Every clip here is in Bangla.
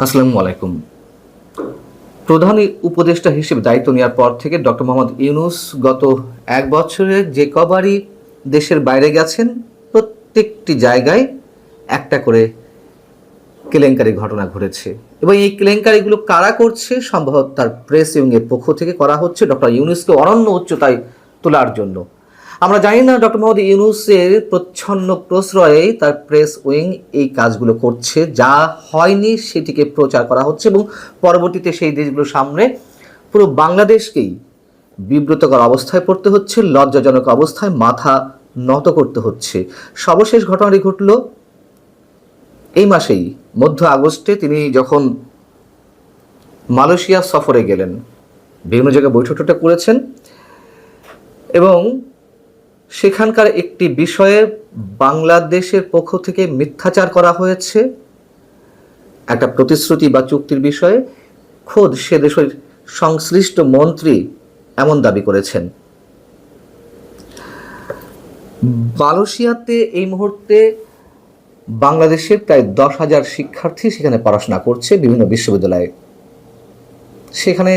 আসসালামু আলাইকুম। প্রধান উপদেষ্টা হিসেবে দায়িত্ব নেওয়ার পর থেকে ডক্টর মোহাম্মদ ইউনূস গত এক বছরে যে কবারই দেশের বাইরে গেছেন, প্রত্যেকটি জায়গায় একটা করে কেলেঙ্কারি ঘটনা ঘটেছে। এবং এই কেলেঙ্কারিগুলো কারা করছে? সম্ভবত তার প্রেস উইংয়ের পক্ষ থেকে করা হচ্ছে ডক্টর ইউনূসকে অনন্য উচ্চতায় তোলার জন্য। আমরা জানি না ডক্টর মোহাম্মদ ইউনূসের প্রচ্ছন্ন প্রশ্রয়ে তার প্রেস উইং এই কাজগুলো করছে, যা হয়নি সেটিকে প্রচার করা হচ্ছে এবং পরবর্তীতে সেই দেশগুলোর সামনে পুরো বাংলাদেশকেই বিব্রতকর অবস্থায় পড়তে হচ্ছে, লজ্জাজনক অবস্থায় মাথা নত করতে হচ্ছে। সর্বশেষ ঘটনাটি ঘটল এই মাসেই, মধ্য আগস্টে তিনি যখন মালয়েশিয়া সফরে গেলেন, বিভিন্ন জায়গায় বৈঠকটা করেছেন এবং সেখানকার একটি বিষয়ে বাংলাদেশের পক্ষ থেকে মিথ্যাচার করা হয়েছে, একটা প্রতিশ্রুতি বা চুক্তির বিষয়ে খোদ সে দেশের সংশ্লিষ্ট মন্ত্রী এমন দাবি করেছেন। মালয়েশিয়াতে এই মুহূর্তে বাংলাদেশের প্রায় 10,000 শিক্ষার্থী সেখানে পড়াশোনা করছে বিভিন্ন বিশ্ববিদ্যালয়ে। সেখানে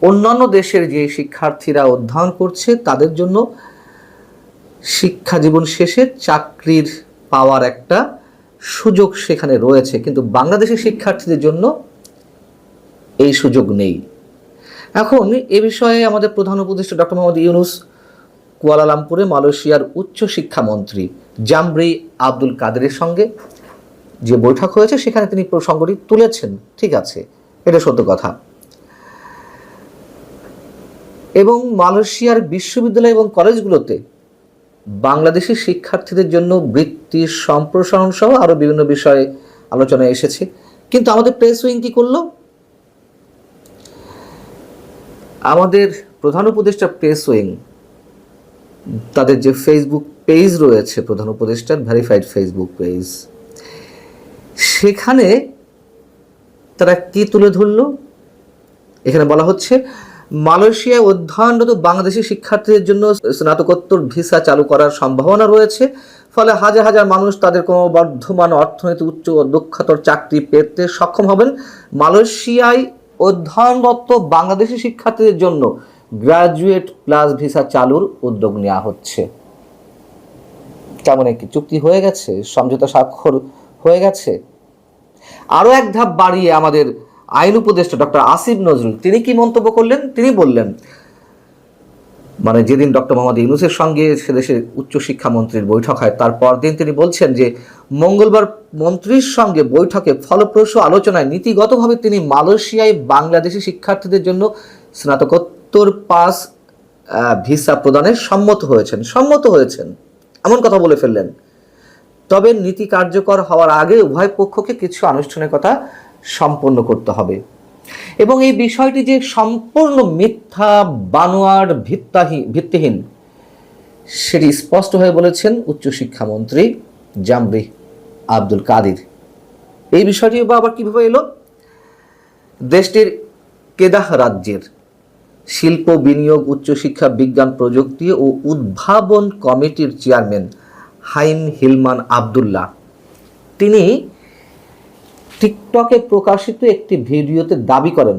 অন্যান্য দেশের যে শিক্ষার্থীরা অধ্যয়ন করছে তাদের জন্য শিক্ষা জীবন শেষে চাকরির পাওয়ার একটা সুযোগ সেখানে রয়েছে, কিন্তু বাংলাদেশের শিক্ষার্থীদের জন্য এই সুযোগ নেই। এখন এ বিষয়ে আমাদের প্রধান উপদেষ্টা ডক্টর মোহাম্মদ ইউনূস কুয়ালালামপুরে মালয়েশিয়ার উচ্চ শিক্ষামন্ত্রী জামরি আব্দুল কাদেরের সঙ্গে যে বৈঠক হয়েছে সেখানে তিনি প্রসঙ্গটি তুলেছেন, ঠিক আছে, এটা সত্য কথা। এবং মালয়েশিয়ার বিশ্ববিদ্যালয় এবং কলেজগুলোতে বাংলাদেশি শিক্ষার্থীদের জন্য বৃত্তি সম্প্রসারণ সহ আরও বিভিন্ন বিষয়ে আলোচনায় এসেছে। কিন্তু আমাদের প্রেস উইং কী করলো? আমাদের প্রধান উপদেষ্টা প্রেস উইং তাদের যে ফেসবুক পেজ রয়েছে, প্রধান উপদেষ্টার ভেরিফাইড ফেসবুক পেজ, সেখানে তারা কি তুলে ধরল? এখানে বলা হচ্ছে মালয়েশিয়ায় অধ্যয়নরত বাংলাদেশি শিক্ষার্থীদের জন্য স্নাতকোত্তর ভিসা চালু করার সম্ভাবনা রয়েছে, ফলে হাজার হাজার মানুষ তাদের ক্রমবর্ধমান অর্থনীতি উচ্চ দক্ষতার চাকরি পেতে সক্ষম হবেন। মালয়েশিয়ায় অধ্যয়নরত বাংলাদেশি শিক্ষার্থীদের জন্য গ্রাজুয়েট প্লাস ভিসা চালুর উদ্যোগ নেওয়া হচ্ছে। কেমন একটি চুক্তি হয়ে গেছে, সমঝোতা স্বাক্ষর হয়ে গেছে। আরও এক ধাপ বাড়িয়ে আমাদের আইন উপদেষ্টা ডক্টর আসিফ নজরুল তিনি কি মন্তব্য করলেন? তিনি বললেন, মানে যেদিন ডক্টর মোহাম্মদ ইউনূসের সঙ্গে সে দেশের উচ্চশিক্ষামন্ত্রীর বৈঠক হয় তার পরদিন তিনি বলছেন যে মঙ্গলবার মন্ত্রীর সঙ্গে বৈঠকে ফলপ্রসূ আলোচনায় নীতিগতভাবে তিনি মালয়েশিয়ায় বাংলাদেশি শিক্ষার্থীদের জন্য স্নাতকোত্তর পাস ভিসা প্রদানে সম্মত হয়েছেন এমন কথা বলে ফেললেন। তবে নীতি কার্যকর হওয়ার আগে উভয় পক্ষকে কিছু আনুষ্ঠানিকতা সম্পন্ন করতে হবে এবং এই বিষয়টি যে সম্পূর্ণ মিথ্যা, বানোয়ার, ভিত্তিহীন সেটি স্পষ্ট হয়ে বলেছেন উচ্চশিক্ষামন্ত্রী জামরি আব্দুল কাদির। এই বিষয়টি আবার কিভাবে এলো? দেশটির কেদাহ রাজ্যের শিল্প, বিনিয়োগ, উচ্চশিক্ষা, বিজ্ঞান, প্রযুক্তি ও উদ্ভাবন কমিটির চেয়ারম্যান হাইম হিলমান আবদুল্লাহ তিনি টিকটকে প্রকাশিত একটি ভিডিওতে দাবি করেন,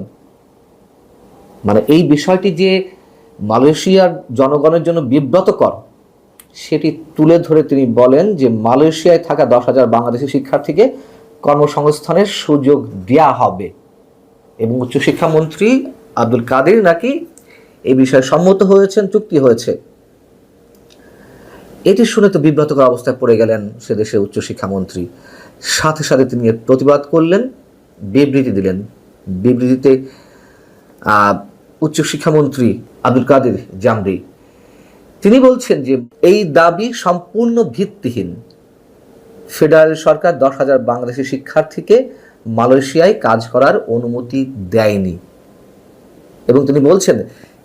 মানে এই বিষয়টি যে মালয়েশিয়ার জনগণের জন্য বিব্রতকর সেটি তুলে ধরে তিনি বলেন যে মালয়েশিয়ায় থাকা 10,000 বাংলাদেশি শিক্ষার্থীকে কর্মসংস্থানের সুযোগ দেওয়া হবে এবং উচ্চশিক্ষামন্ত্রী আব্দুল কাদের নাকি এই বিষয়ে সম্মত হয়েছেন, চুক্তি হয়েছে। এটি শুনে তো বিব্রতকর অবস্থায় পড়ে গেলেন সে দেশের উচ্চশিক্ষামন্ত্রী। সাথে সাথে তিনি এর প্রতিবাদ করলেন, বিবৃতি দিলেন। বিবৃতিতে উচ্চশিক্ষামন্ত্রী আব্দুল কাদের জামরি তিনি বলছেন যে এই দাবি সম্পূর্ণ ভিত্তিহীন। ফেডারেল সরকার 10,000 বাংলাদেশি শিক্ষার্থীকে মালয়েশিয়ায় কাজ করার অনুমতি দেয়নি এবং তিনি বলছেন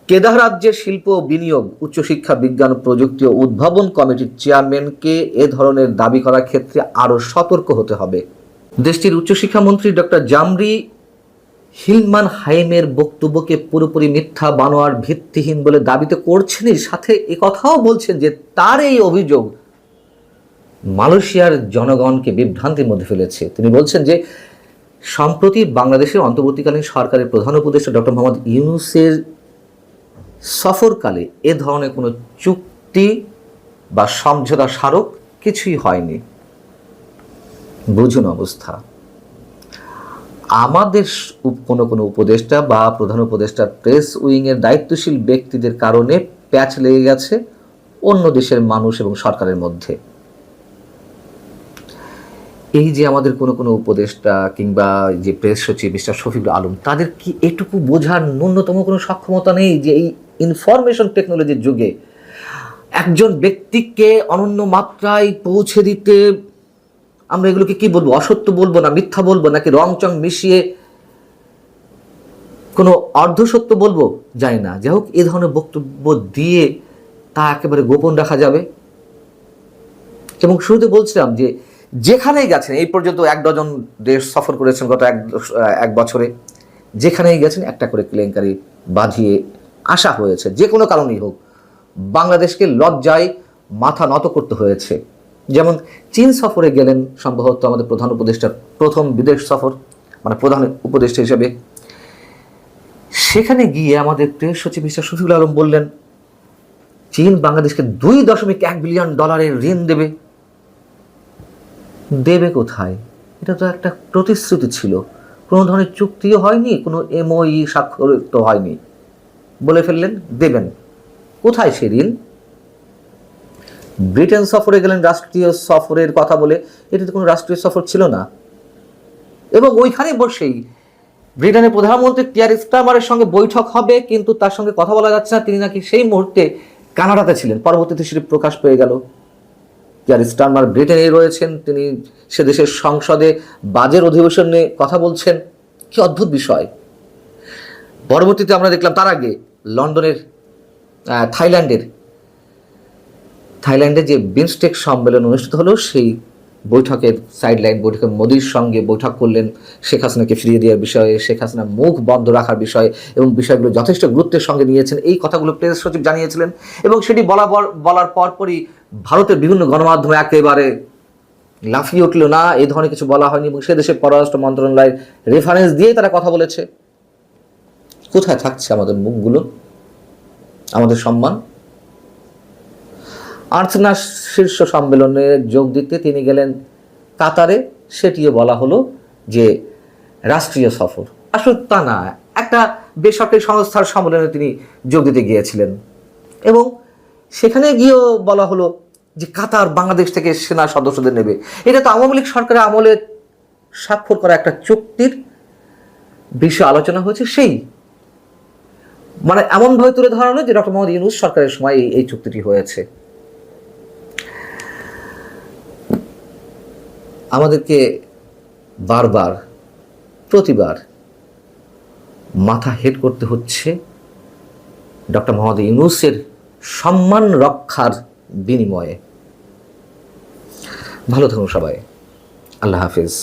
কেদাহ রাজ্যের শিল্প, বিনিয়োগ, উচ্চশিক্ষা, বিজ্ঞান, প্রযুক্তি ও উদ্ভাবন কমিটির চেয়ারম্যানকে এ ধরনের দাবি করার ক্ষেত্রে আরও সতর্ক হতে হবে। দেশটির উচ্চশিক্ষামন্ত্রী ডক্টর জামরি হিলমান হাইমের বক্তব্যকে পুরোপুরি মিথ্যা, বানোয়ার, ভিত্তিহীন বলে দাবি তো করছেনই, সাথে একথাও বলছেন যে তার এই অভিযোগ মালয়েশিয়ার জনগণকে বিভ্রান্তির মধ্যে ফেলেছে। তিনি বলছেন যে সম্প্রতি বাংলাদেশের অন্তর্বর্তীকালীন সরকারের প্রধান উপদেষ্টা ডক্টর মোহাম্মদ ইউনূসের সফরকালে এ ধরনের কোনো চুক্তি বা সমঝোতা স্মারক কিছুই হয়নি। বুঝুন অবস্থা। আমাদের কোনো উপদেষ্টা বা প্রধান উপদেষ্টার প্রেস উইংয়ের দায়িত্বশীল ব্যক্তিদের কারণে প্যাচ লেগে গেছে অন্য দেশের মানুষ এবং সরকারের মধ্যে। এই যে আমাদের কোনো উপদেষ্টা কিংবা যে প্রেস সচিব মিস্টার শফিকুল আলম, তাদের কি এটুকু বোঝার ন্যূনতম কোনো সক্ষমতা নেই যে এই ইনফরমেশন টেকনোলজির যুগে একজন ব্যক্তিকে অনন্য মাত্রায় পৌঁছে দিতে আমরা এগুলোকে কি বলবো, অসত্য বলবো না মিথ্যা বলবো, নাকি রং চং মিশিয়ে কোনো অর্ধসত্য বলবো, জানি না। যাই হোক, এ ধরনের বক্তব্য দিয়ে তা একেবারে গোপন রাখা যাবে। এবং শুরুতে বলছিলাম যে যেখানেই গেছেন, এই পর্যন্ত 1 ডজন দেশ সফর করেছেন গত এক বছরে, যেখানেই গেছেন একটা করে কেলেঙ্কারি বাঁধিয়ে আসা হয়েছে। যে কোনো কারণেই হোক, বাংলাদেশকে লজ্জায় মাথা নত করতে হয়েছে। যেমন চীন সফরে গেলেন সম্ভবত আমাদের প্রধান উপদেষ্টার প্রথম বিদেশ সফর, মানে প্রধান উপদেষ্টা হিসেবে। সেখানে গিয়ে আমাদের প্রেস সচিব মিস্টার শফিকুল আলম বললেন চীন বাংলাদেশকে $2.1 বিলিয়ন ঋণ দেবে। দেবে কোথায়? এটা তো একটা প্রতিশ্রুতি ছিল, কোনো ধরনের চুক্তিও হয়নি, কোনো MOU স্বাক্ষরিত হয়নি। বলে ফেললেন দেবেন। কোথায় সে ঋণ? ব্রিটেন সফরে গেলেন রাষ্ট্রীয় সফরের কথা বলে, এটা তো কোনো রাষ্ট্রীয় সফর ছিল না। এবং ওইখানে বসেই ব্রিটেনের প্রধানমন্ত্রী কিয়ার স্টারমারের সঙ্গে বৈঠক হবে, কিন্তু তার সঙ্গে কথা বলা যাচ্ছে না, তিনি নাকি সেই মুহূর্তে কানাডাতে ছিলেন। পরবর্তীতে সেটি প্রকাশ পেয়ে গেল। কিয়ার স্টারমার ব্রিটেনে রয়েছেন, তিনি সে দেশের সংসদে বাজেট অধিবেশনে কথা বলছেন। কি অদ্ভুত বিষয়। পরবর্তীতে আমরা দেখলাম তার আগে লন্ডনের থাইল্যান্ডে যে বিমস্টেক সম্মেলন অনুষ্ঠিত হলো, সেই বৈঠকের সাইডলাইন বৈঠকে মোদির সঙ্গে বৈঠক করলেন শেখ হাসিনাকে ফিরিয়ে দেওয়ার বিষয়ে, শেখ হাসিনা মুখ বন্ধ রাখার বিষয়ে, এবং বিষয়গুলো যথেষ্ট গুরুত্বের সঙ্গে নিয়েছেন। এই কথাগুলো প্রেস সচিব জানিয়েছিলেন। এবং সেটি বলার পরপরই ভারতের বিভিন্ন গণমাধ্যমে একেবারে লাফিয়ে উঠল, না এই ধরনের কিছু বলা হয়নি, এবং সে দেশের পররাষ্ট্র মন্ত্রণালয়ের রেফারেন্স দিয়ে তারা কথা বলেছে। কোথায় থাকছে আমাদের মুখগুলো, আমাদের সম্মান? আর্সেনা শীর্ষ সম্মেলনে যোগ দিতে তিনি গেলেন কাতারে, সেটিও বলা হলো যে রাষ্ট্রীয় সফর। আসলে তা না, একটা বেসরকারি সংস্থার সম্মেলনে তিনি যোগ দিতে গিয়েছিলেন, এবং সেখানে গিয়েও বলা হলো যে কাতার বাংলাদেশ থেকে সেনা সদস্যদের নেবে। এটা তো আওয়ামী লীগ সরকারের আমলে স্বাক্ষর করা একটা চুক্তির বিষয়ে আলোচনা হয়েছে। সেই মানে এমনভাবে তুলে ধরানো যে ডক্টর মোহাম্মদ ইউনূস সরকারের সময় এই চুক্তিটি হয়েছে। আমাদেরকে প্রতিবার মাথা হেট করতে হচ্ছে ডক্টর মোহাম্মদ ইউনূসের সম্মান রক্ষার বিনিময়ে। ভালো থাকুন সবাই। আল্লাহ হাফিজ।